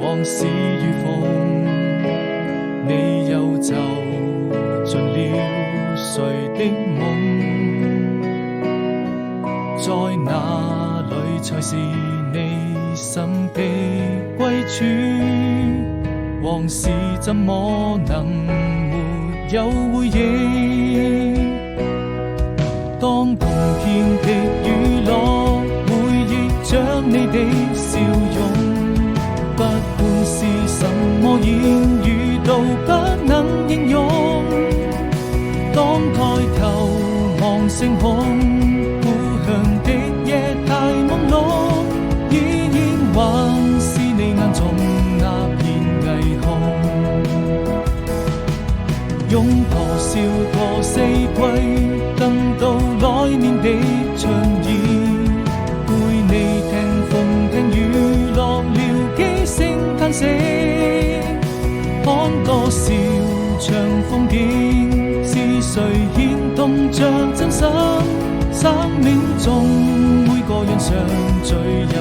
往事如風，你又走進了誰的夢？在哪裏才是你心的歸處？往事怎麼能沒有回憶？當碰見的雨落，回憶着你的笑容，不管是什麼言語都不能形容。當抬頭望星空，故鄉的夜太朦朧，依然還是你眼中那片霓虹。用多少個四季等到來年的春意，陪你聽風聽雨，落了幾聲嘆息，看多少場風景，是誰牽動着真心？生命中每個人相聚又